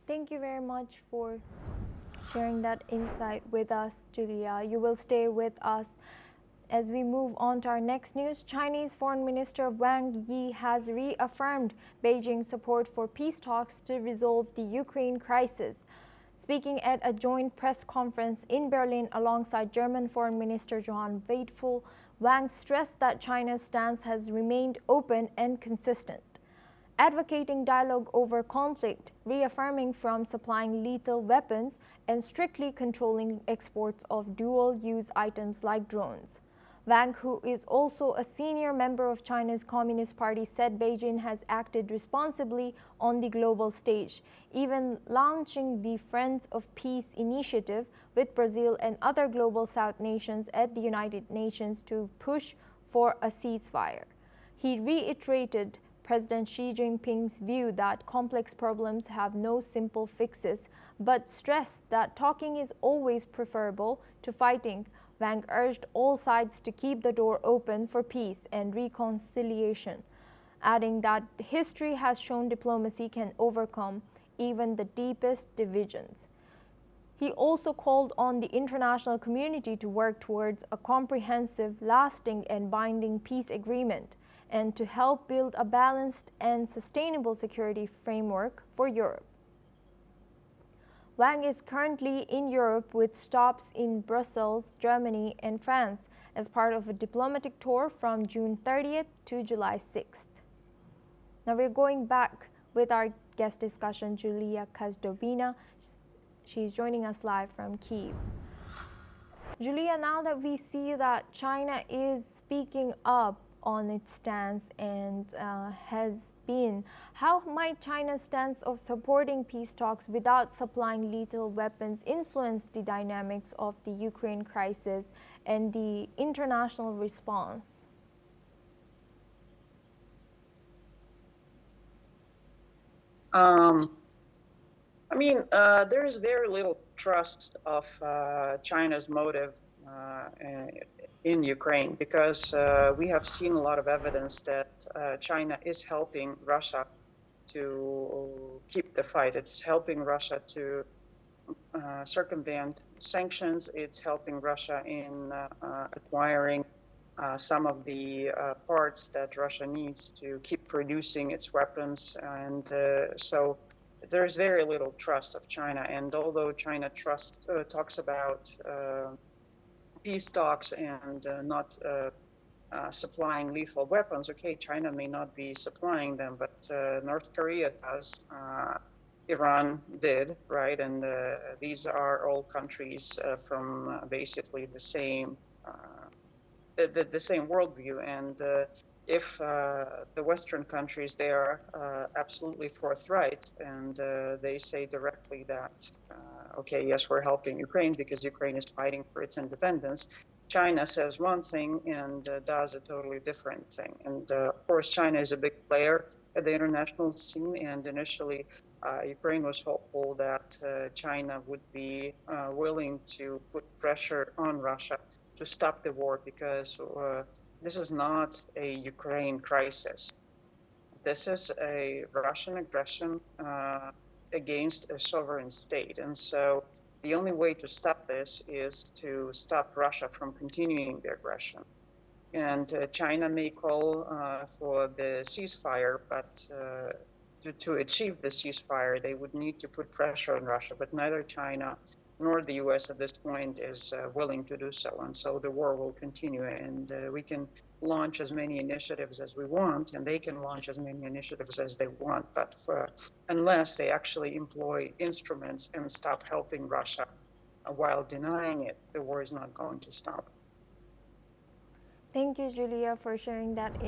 Thank you very much for sharing that insight with us, Julia. You will stay with us. As we move on to our next news, Chinese Foreign Minister Wang Yi has reaffirmed Beijing's support for peace talks to resolve the Ukraine crisis. Speaking at a joint press conference in Berlin alongside German Foreign Minister Johann Vadeful, Wang stressed that China's stance has remained open and consistent, advocating dialogue over conflict, reaffirming from supplying lethal weapons, and strictly controlling exports of dual-use items like drones. Wang, who is also a senior member of China's Communist Party, said Beijing has acted responsibly on the global stage, even launching the Friends of Peace initiative with Brazil and other global South nations at the United Nations to push for a ceasefire. He reiterated President Xi Jinping's view that complex problems have no simple fixes, but stressed that talking is always preferable to fighting. Wang urged all sides to keep the door open for peace and reconciliation, adding that history has shown diplomacy can overcome even the deepest divisions. He also called on the international community to work towards a comprehensive, lasting, and binding peace agreement, and to help build a balanced and sustainable security framework for Europe. Wang is currently in Europe with stops in Brussels, Germany, and France as part of a diplomatic tour from June 30th to July 6th. Now we're going back with our guest discussion, Julia Kazdobina. She's joining us live from Kyiv. Julia, now that we see that China is speaking up on its stance and has been, how might China's stance of supporting peace talks without supplying lethal weapons influence the dynamics of the Ukraine crisis and the international response? There is very little trust of China's motive in Ukraine, because we have seen a lot of evidence that China is helping Russia to keep the fight. It's helping Russia to circumvent sanctions. It's helping Russia in acquiring some of the parts that Russia needs to keep producing its weapons. And so there's very little trust of China. And although China talks about peace talks and not supplying lethal weapons, okay, China may not be supplying them, but North Korea does, Iran did, right? And these are all countries from basically the same worldview. And if the Western countries, they are absolutely forthright, and they say directly that, okay, yes, we're helping Ukraine because Ukraine is fighting for its independence. China says one thing and does a totally different thing. And of course, China is a big player at the international scene, and initially Ukraine was hopeful that China would be willing to put pressure on Russia to stop the war, because this is not a Ukraine crisis. This is a Russian aggression against a sovereign state. And so the only way to stop this is to stop Russia from continuing the aggression. And China may call for the ceasefire, but to achieve the ceasefire, they would need to put pressure on Russia. But neither China nor the US at this point is willing to do so. And so the war will continue, and we can launch as many initiatives as we want, and they can launch as many initiatives as they want. But unless they actually employ instruments and stop helping Russia while denying it, the war is not going to stop. Thank you, Julia, for sharing that